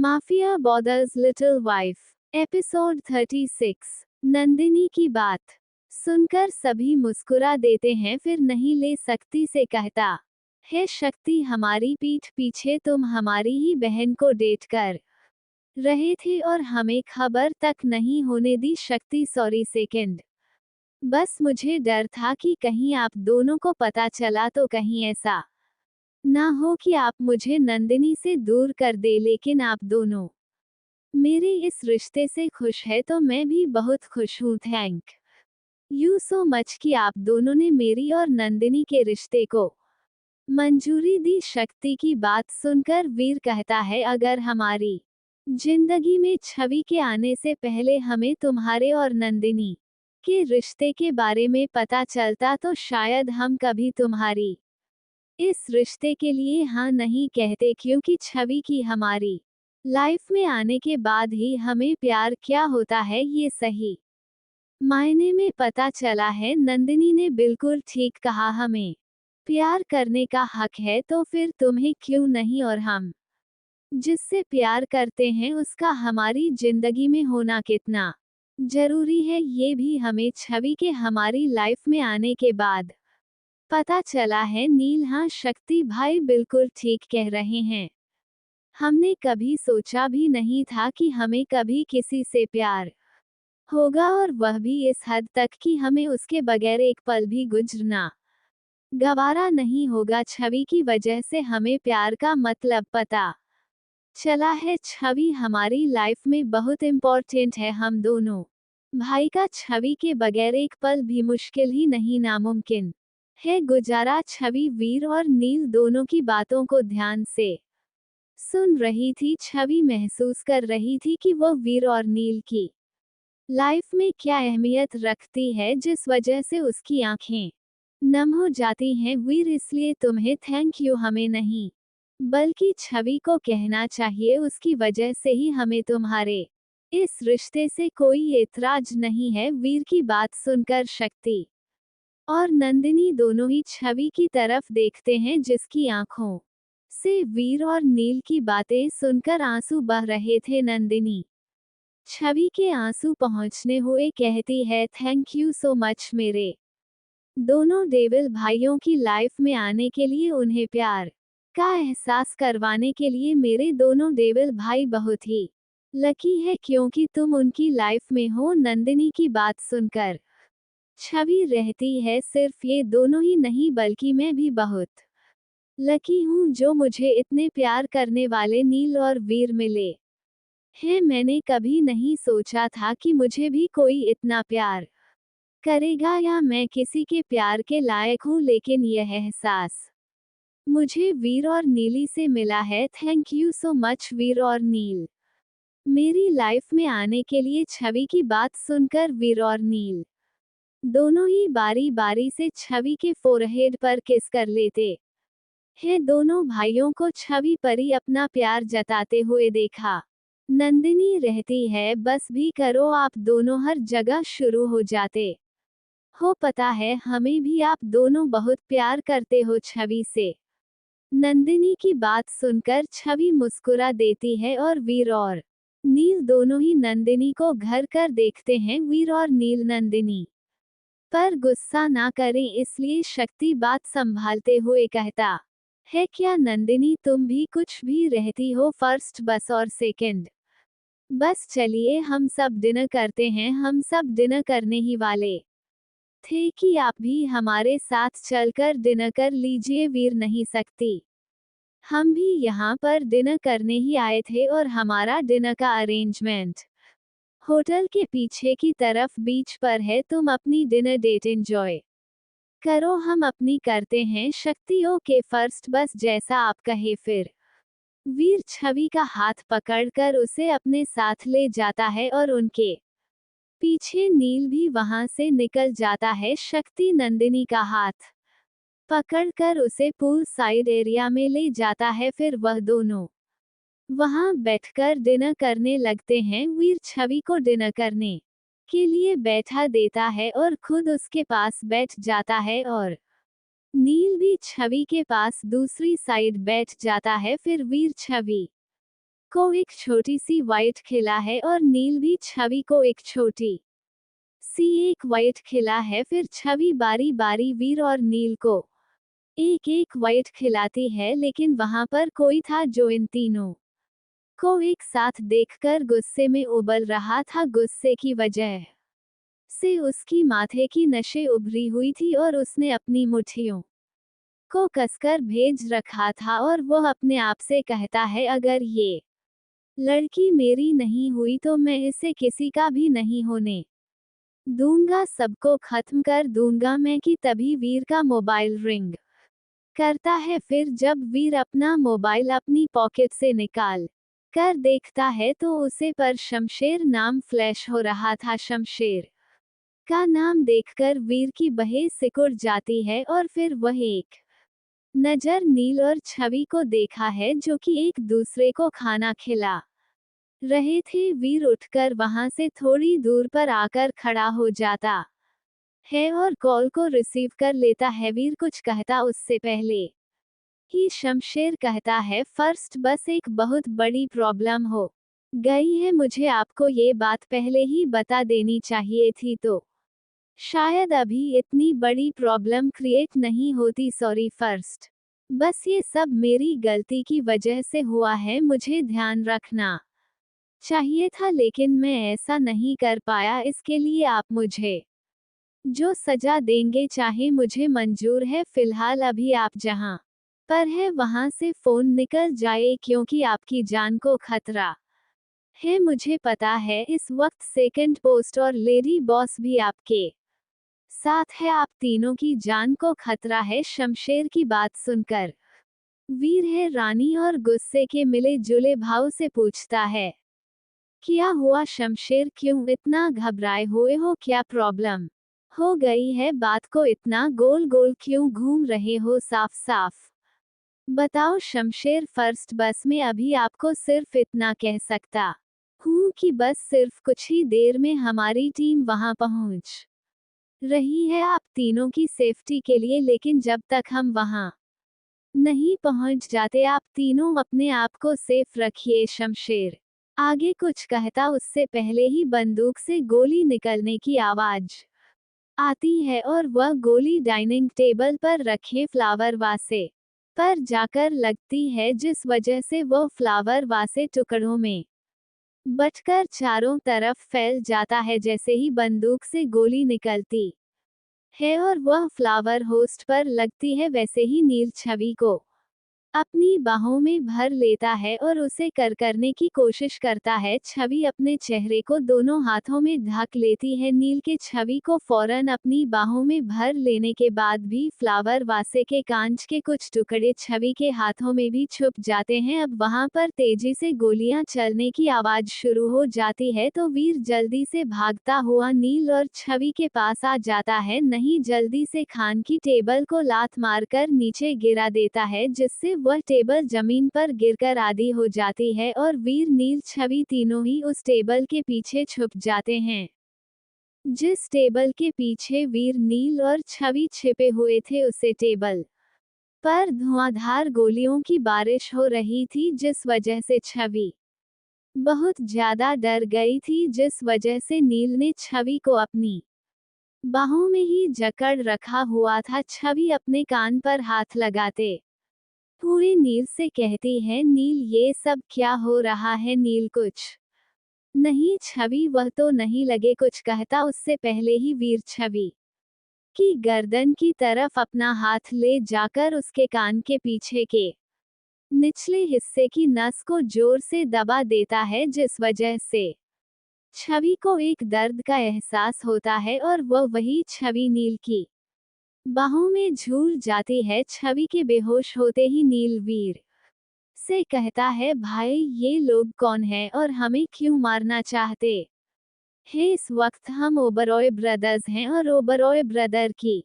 Mafia bothers little wife, episode 36। Nandini की बात सुनकर सभी मुस्कुरा देते हैं, फिर नहीं ले सकती से कहता है शक्ति हमारी पीठ पीछे तुम हमारी ही बहन को डेट कर रहे थे और हमें खबर तक नहीं होने दी। शक्ति सॉरी सेकंड, बस मुझे डर था कि कहीं आप दोनों को पता चला तो कहीं ऐसा ना हो कि आप मुझे नंदिनी से दूर कर दे। लेकिन आप दोनों मेरे इस रिश्ते से खुश है तो मैं भी बहुत खुश हूँ। थैंक यू सो मच कि आप दोनों ने मेरी और नंदिनी के रिश्ते को मंजूरी दी। शक्ति की बात सुनकर वीर कहता है अगर हमारी जिंदगी में छवि के आने से पहले हमें तुम्हारे और नंदिनी के रिश्ते के बारे में पता चलता तो शायद हम कभी तुम्हारी इस रिश्ते के लिए हाँ नहीं कहते, क्योंकि छवि की हमारी लाइफ में आने के बाद ही हमें प्यार क्या होता है ये सही मायने में पता चला है। नंदिनी ने बिल्कुल ठीक कहा, हमें प्यार करने का हक है तो फिर तुम्हें क्यों नहीं, और हम जिससे प्यार करते हैं उसका हमारी जिंदगी में होना कितना जरूरी है ये भी हमें छवि के हमारी लाइफ में आने के बाद पता चला है। नील हाँ शक्ति भाई बिल्कुल ठीक कह रहे हैं, हमने कभी सोचा भी नहीं था कि हमें कभी किसी से प्यार होगा, और वह भी इस हद तक कि हमें उसके बगैर एक पल भी गुजरना गवारा नहीं होगा। छवि की वजह से हमें प्यार का मतलब पता चला है। छवि हमारी लाइफ में बहुत इम्पोर्टेंट है, हम दोनों भाई का छवि के बगैर एक पल भी मुश्किल ही नहीं नामुमकिन है गुजारा। छवि वीर और नील दोनों की बातों को ध्यान से सुन रही थी। छवि महसूस कर रही थी कि वो वीर और नील की लाइफ में क्या अहमियत रखती है, जिस वजह से उसकी आंखें नम हो जाती हैं। वीर इसलिए तुम्हें थैंक यू हमें नहीं बल्कि छवि को कहना चाहिए, उसकी वजह से ही हमें तुम्हारे इस रिश्ते से कोई एतराज नहीं है। वीर की बात सुनकर शक्ति और नंदिनी दोनों ही छवि की तरफ देखते हैं, जिसकी आंखों से वीर और नील की बातें सुनकर आंसू बह रहे थे। नंदिनी छवि के आंसू पहुंचने हुए कहती है थैंक यू सो मच मेरे दोनों डेविल भाइयों की लाइफ में आने के लिए, उन्हें प्यार का एहसास करवाने के लिए। मेरे दोनों डेविल भाई बहुत ही लकी है क्योंकि तुम उनकी लाइफ में हो। नंदिनी की बात सुनकर छवि रहती है सिर्फ ये दोनों ही नहीं बल्कि मैं भी बहुत लकी हूँ जो मुझे इतने प्यार करने वाले नील और वीर मिले हैं। मैंने कभी नहीं सोचा था कि मुझे भी कोई इतना प्यार करेगा या मैं किसी के प्यार के लायक हूँ, लेकिन यह एहसास मुझे वीर और नीली से मिला है। थैंक यू सो मच वीर और नील मेरी लाइफ में आने के लिए। छवि की बात सुनकर वीर और नील दोनों ही बारी बारी से छवि के फोरहेड पर किस कर लेते हैं। दोनों भाइयों को छवि पर ही अपना प्यार जताते हुए देखा। नंदिनी रहती है बस भी करो, आप दोनों हर जगह शुरू हो जाते हो। पता है हमें भी आप दोनों बहुत प्यार करते हो छवि से। नंदिनी की बात सुनकर छवि मुस्कुरा देती है और वीर और नील दोनों ही नंदिनी को घर कर देखते हैं। वीर और नील नंदिनी पर गुस्सा ना करें, इसलिए शक्ति बात संभालते हुए कहता है क्या नंदिनी तुम भी कुछ भी रहती हो फर्स्ट बस और सेकंड बस चलिए हम सब डिनर करते हैं। हम सब डिनर करने ही वाले थे कि आप भी हमारे साथ चलकर डिनर कर लीजिए। वीर नहीं सकती, हम भी यहाँ पर डिनर करने ही आए थे और हमारा डिनर का अरेंजमेंट होटल के पीछे की तरफ बीच पर है। तुम अपनी डिनर डेट एंजॉय करो, हम अपनी करते हैं। शक्ति ओके फर्स्ट बस जैसा आप कहे। फिर वीर छवि का हाथ पकड़कर उसे अपने साथ ले जाता है और उनके पीछे नील भी वहां से निकल जाता है। शक्ति नंदिनी का हाथ पकड़कर उसे पूल साइड एरिया में ले जाता है, फिर वह दोनों वहां बैठकर डिनर करने लगते हैं। वीर छवि को डिनर करने के लिए बैठा देता है और खुद उसके पास बैठ जाता है, और नील भी छवि के पास दूसरी साइड बैठ जाता है। फिर वीर छवि को एक छोटी सी व्हाइट खिला है और नील भी छवि को एक छोटी सी एक व्हाइट खिला है। फिर छवि बारी बारी वीर और नील को एक एक व्हाइट खिलाती है, लेकिन वहां पर कोई था जो इन तीनों को एक साथ देखकर गुस्से में उबल रहा था। गुस्से की वजह से उसकी माथे की नसें उभरी हुई थी और उसने अपनी मुट्ठियों को कसकर भेज रखा था और वह अपने आप से कहता है, अगर ये लड़की मेरी नहीं हुई तो मैं इसे किसी का भी नहीं होने दूंगा, सबको खत्म कर दूंगा मैं। कि तभी वीर का मोबाइल रिंग करता है। फिर जब वीर अपना मोबाइल अपनी पॉकेट से निकाल कर देखता है तो उसे पर शमशेर नाम फ्लैश हो रहा था। शमशेर का नाम देखकर वीर की बहें सिकुड़ जाती है और फिर वह एक नजर नील और छवि को देखा है जो कि एक दूसरे को खाना खिला रहे थे। वीर उठकर वहां से थोड़ी दूर पर आकर खड़ा हो जाता है और कॉल को रिसीव कर लेता है। वीर कुछ कहता उससे पहले ही शमशेर कहता है, फर्स्ट बस एक बहुत बड़ी प्रॉब्लम हो गई है, मुझे आपको ये बात पहले ही बता देनी चाहिए थी तो शायद अभी इतनी बड़ी प्रॉब्लम क्रिएट नहीं होती। सॉरी फर्स्ट, बस ये सब मेरी गलती की वजह से हुआ है, मुझे ध्यान रखना चाहिए था लेकिन मैं ऐसा नहीं कर पाया। इसके लिए आप मुझे जो सजा देंगे चाहे मुझे मंजूर है। फिलहाल अभी आप जहां पर है वहां से फोन निकल जाए क्योंकि आपकी जान को खतरा है। मुझे पता है इस वक्त सेकंड पोस्ट और लेडी बॉस भी आपके साथ है, आप तीनों की जान को खतरा है। शमशेर की बात सुनकर वीर है रानी और गुस्से के मिले जुले भाव से पूछता है, क्या हुआ शमशेर, क्यों इतना घबराए हुए हो, क्या प्रॉब्लम हो गई है, बात को इतना गोल गोल क्यों घूम रहे हो, साफ साफ बताओ। शमशेर फर्स्ट बस में अभी आपको सिर्फ इतना कह सकता हूँ कि बस सिर्फ कुछ ही देर में हमारी टीम वहां पहुंच रही है आप तीनों की सेफ्टी के लिए, लेकिन जब तक हम वहां नहीं पहुंच जाते आप तीनों अपने आप को सेफ रखिए। शमशेर आगे कुछ कहता उससे पहले ही बंदूक से गोली निकलने की आवाज आती है और वह गोली डाइनिंग टेबल पर रखे फ्लावर वासे पर जाकर लगती है, जिस वजह से वह फ्लावर वासे टुकड़ों में बटकर चारों तरफ फैल जाता है। जैसे ही बंदूक से गोली निकलती है और वह फ्लावर होस्ट पर लगती है, वैसे ही नील छवि को अपनी बाहों में भर लेता है और उसे करने की कोशिश करता है। छवि अपने चेहरे को दोनों हाथों में ढक लेती है। नील के छवि को फौरन अपनी बाहों में भर लेने के बाद भी फ्लावर वासे के कांच के कुछ टुकड़े छवि के हाथों में भी छुप जाते हैं। अब वहां पर तेजी से गोलियां चलने की आवाज शुरू हो जाती है तो वीर जल्दी से भागता हुआ नील और छवि के पास आ जाता है, नहीं जल्दी से खान की टेबल को लात मारकर नीचे गिरा देता है, जिससे वह टेबल जमीन पर गिरकर आधी हो जाती है और वीर नील छवि तीनों ही उस टेबल के पीछे छुप जाते हैं। जिस टेबल के पीछे वीर नील और छवि छिपे हुए थे उसे टेबल पर धुआंधार गोलियों की बारिश हो रही थी, जिस वजह से छवि बहुत ज्यादा डर गई थी, जिस वजह से नील ने छवि को अपनी बाहों में ही जकड़ रखा हुआ था। छवि अपने कान पर हाथ लगाते हुए नील से कहती है, नील ये सब क्या हो रहा है। नील कुछ नहीं छवि, वह तो नहीं लगे कुछ कहता उससे पहले ही वीर छवि की गर्दन की तरफ अपना हाथ ले जाकर उसके कान के पीछे के निचले हिस्से की नस को जोर से दबा देता है, जिस वजह से छवि को एक दर्द का एहसास होता है और वह वही छवि नील की बाहों में झूल जाती है। छवि के बेहोश होते ही नील वीर से कहता है, भाई ये लोग कौन है और हमें क्यों मारना चाहते हैं। इस वक्त हम ओबरॉय ब्रदर्स हैं और ओबरॉय ब्रदर की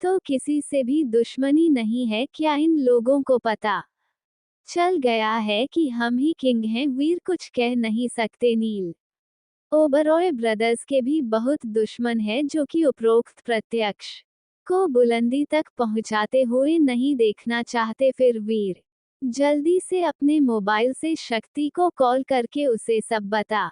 तो किसी से भी दुश्मनी नहीं है। क्या इन लोगों को पता चल गया है कि हम ही किंग हैं। वीर कुछ कह नहीं सकते। नील ओबरॉय ब्रदर्स के भी बहुत दुश्मन है जो कि उपरोक्त प्रत्यक्ष को बुलंदी तक पहुंचाते हुए नहीं देखना चाहते। फिर वीर जल्दी से अपने मोबाइल से शक्ति को कॉल करके उसे सब बता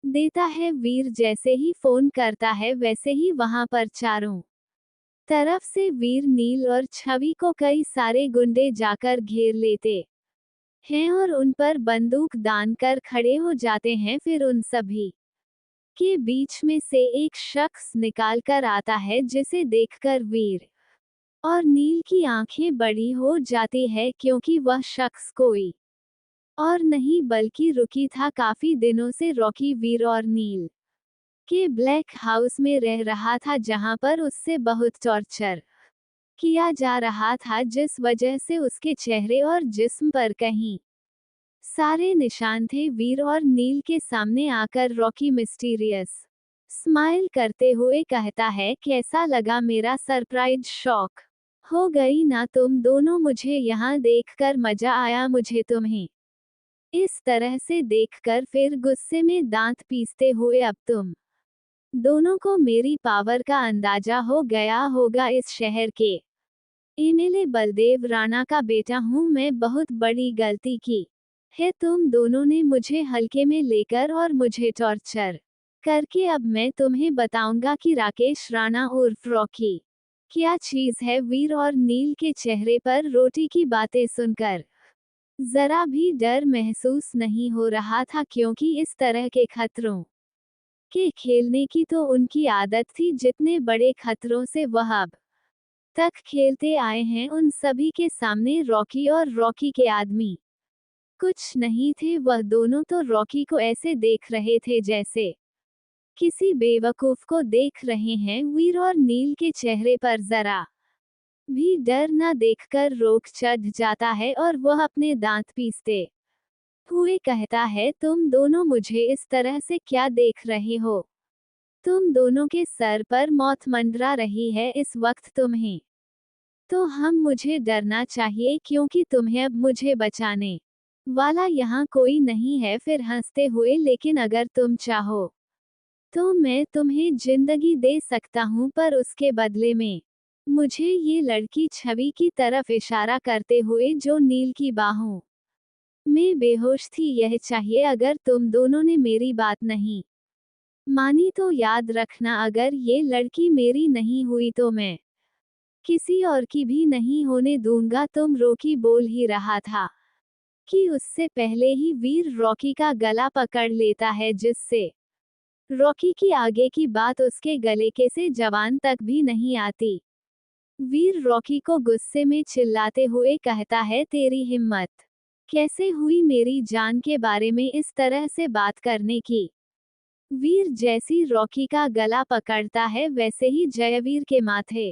देता है। वीर जैसे ही फोन करता है वैसे ही वहां पर चारों तरफ से वीर, नील और छवि को कई सारे गुंडे जाकर घेर लेते हैं और उन पर बंदूक दान कर खड़े हो जाते हैं। फिर उन सभी के बीच में से एक शख्स निकाल कर आता है जिसे देखकर वीर और नील की आंखें बड़ी हो जाती है, क्योंकि वह शख्स कोई और नहीं बल्कि रुकी था काफी दिनों से रॉकी वीर और नील के ब्लैक हाउस में रह रहा था, जहां पर उससे बहुत टॉर्चर किया जा रहा था, जिस वजह से उसके चेहरे और जिस्म पर कहीं सारे निशान थे। वीर और नील के सामने आकर रॉकी मिस्टीरियस स्माइल करते हुए कहता है, कैसा लगा मेरा सरप्राइज? शॉक हो गई ना तुम दोनों? मुझे यहाँ देखकर मजा आया, मुझे तुम्हें इस तरह से देखकर फिर गुस्से में दांत पीसते हुए अब तुम दोनों को मेरी पावर का अंदाजा हो गया होगा। इस शहर के एमएलए बलदेव राणा का बेटा हूँ मैं, बहुत बड़ी गलती की है तुम दोनों ने मुझे हल्के में लेकर और मुझे टॉर्चर करके। अब मैं तुम्हें बताऊंगा कि राकेश राणा उर्फ रॉकी क्या चीज है। वीर और नील के चेहरे पर रोटी की बातें सुनकर जरा भी डर महसूस नहीं हो रहा था, क्योंकि इस तरह के खतरों के खेलने की तो उनकी आदत थी। जितने बड़े खतरों से वह अब तक खेलते आए हैं, उन सभी के सामने रॉकी और रॉकी के आदमी कुछ नहीं थे। वह दोनों तो रॉकी को ऐसे देख रहे थे जैसे किसी बेवकूफ को देख रहे हैं। वीर और नील के चेहरे पर जरा भी डर न देखकर रोक चढ़ जाता है और वह अपने दांत पीसते हुए कहता है, तुम दोनों मुझे इस तरह से क्या देख रहे हो? तुम दोनों के सर पर मौत मंडरा रही है इस वक्त तुम्हें। तो हम मुझे डरना चाहिए, क्योंकि तुम्हें अब मुझे बचाने वाला यहाँ कोई नहीं है। फिर हंसते हुए, लेकिन अगर तुम चाहो तो मैं तुम्हें जिंदगी दे सकता हूँ, पर उसके बदले में मुझे ये लड़की छवि की तरफ इशारा करते हुए जो नील की बाहों में बेहोश थी, यह चाहिए। अगर तुम दोनों ने मेरी बात नहीं मानी तो याद रखना, अगर ये लड़की मेरी नहीं हुई तो मैं किसी और की भी नहीं होने दूंगा। तुम रॉकी बोल ही रहा था कि उससे पहले ही वीर रॉकी का गला पकड़ लेता है, जिससे रॉकी की आगे की बात उसके गले के से जबान तक भी नहीं आती। वीर रॉकी को गुस्से में चिल्लाते हुए कहता है, तेरी हिम्मत कैसे हुई मेरी जान के बारे में इस तरह से बात करने की? वीर जैसी रॉकी का गला पकड़ता है, वैसे ही जयवीर के माथे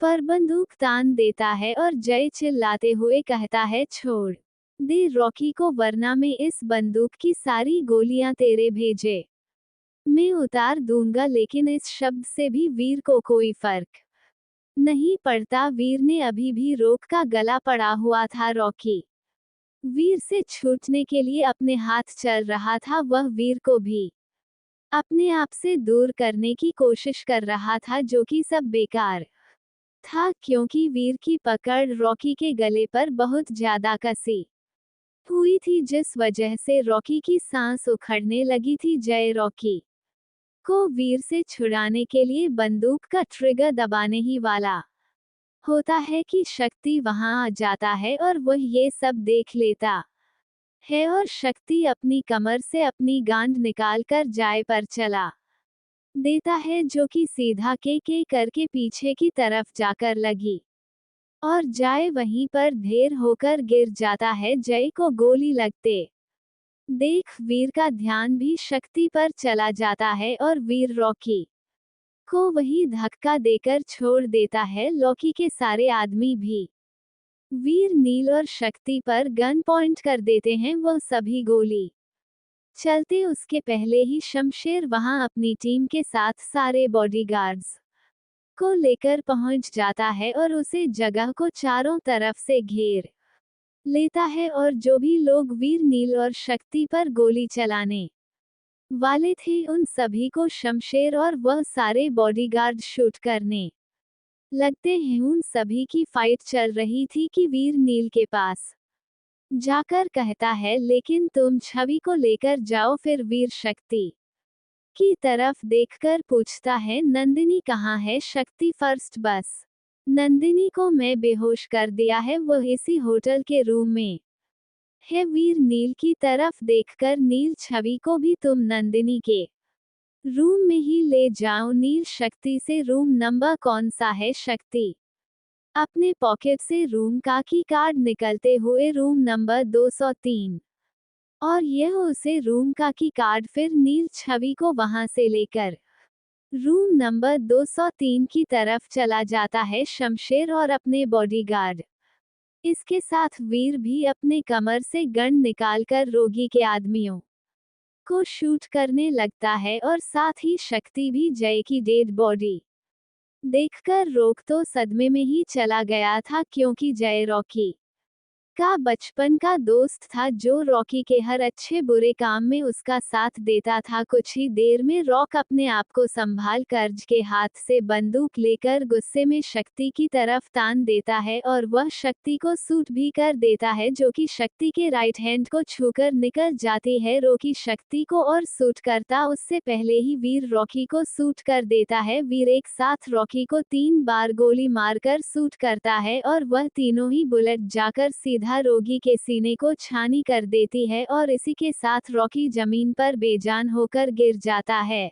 पर बंदूक तान देता है और जय चिल्लाते हुए कहता है, छोड़ दे रॉकी को, वरना मैं इस बंदूक की सारी गोलियां तेरे भेजे मैं उतार दूंगा। लेकिन इस शब्द से भी वीर को कोई फर्क नहीं पड़ता। वीर ने अभी भी रोक का गला पड़ा हुआ था। रॉकी वीर से छूटने के लिए अपने हाथ चल रहा था। वह वीर को भी अपने आप से दूर करने की कोशिश कर रहा था, जो कि सब बेकार था, क्योंकि वीर की पकड़ रॉकी के गले पर बहुत ज्यादा कसी हुई थी, जिस वजह से रॉकी की सांस उखड़ने लगी थी। जय रॉकी को वीर से छुड़ाने के लिए बंदूक का ट्रिगर दबाने ही वाला होता है कि शक्ति वहां आ जाता है और वह ये सब देख लेता है, और शक्ति अपनी कमर से अपनी गांड निकालकर जाय पर चला देता है, जो कि सीधा के करके पीछे की तरफ जाकर लगी और जाय वहीं पर ढेर होकर गिर जाता है। जय को गोली लगते देख वीर का ध्यान भी शक्ति पर चला जाता है और वीर रॉकी को वही धक्का देकर छोड़ देता है। रॉकी के सारे आदमी भी वीर, नील और शक्ति पर गन पॉइंट कर देते हैं। वह सभी गोली चलते उसके पहले ही शमशेर वहां अपनी टीम के साथ सारे बॉडीगार्ड्स को लेकर पहुंच जाता है और उसे जगह को चारों तरफ से घेर लेता है, और जो भी लोग वीर, नील और शक्ति पर गोली चलाने वाले थे, उन सभी को शमशेर और वह सारे बॉडीगार्ड शूट करने लगते हैं। उन सभी की फाइट चल रही थी कि वीर नील के पास जाकर कहता है, लेकिन तुम छवि को लेकर जाओ। फिर वीर शक्ति की तरफ देखकर पूछता है, नंदिनी कहाँ है? शक्ति, फर्स्ट बस। नंदिनी को मैं बेहोश कर दिया है, वह इसी होटल के रूम में है। वीर नील की तरफ देखकर, नील, छवि को भी तुम नंदिनी के रूम में ही ले जाओ। नील शक्ति से, रूम नंबर कौन सा है? शक्ति अपने पॉकेट से रूम का की कार्ड निकलते हुए, रूम नंबर 203, और यह उसे रूम का की कार्ड। फिर नील छवि को वहां से लेकर रूम नंबर 203 की तरफ चला जाता है। शमशेर और अपने बॉडीगार्ड, इसके साथ वीर भी अपने कमर से गन निकालकर रोगी के आदमियों को शूट करने लगता है, और साथ ही शक्ति भी जय की डेड बॉडी देखकर रोक तो सदमे में ही चला गया था, क्योंकि जय रॉकी का बचपन का दोस्त था, जो रॉकी के हर अच्छे बुरे काम में उसका साथ देता था। कुछ ही देर में रॉक अपने आप को संभाल कर के हाथ से बंदूक लेकर गुस्से में शक्ति की तरफ तान देता है, और वह शक्ति को शूट भी कर देता है, जो कि शक्ति के राइट हैंड को छूकर निकल जाती है। रॉकी शक्ति को और शूट करता उससे पहले ही वीर रॉकी को शूट कर देता है। वीर एक साथ रॉकी को 3 बार गोली मारकर शूट करता है, और वह तीनों ही बुलेट जाकर सीधा रोगी के सीने को छानी कर देती है, और इसी के साथ रॉकी जमीन पर बेजान होकर गिर जाता है।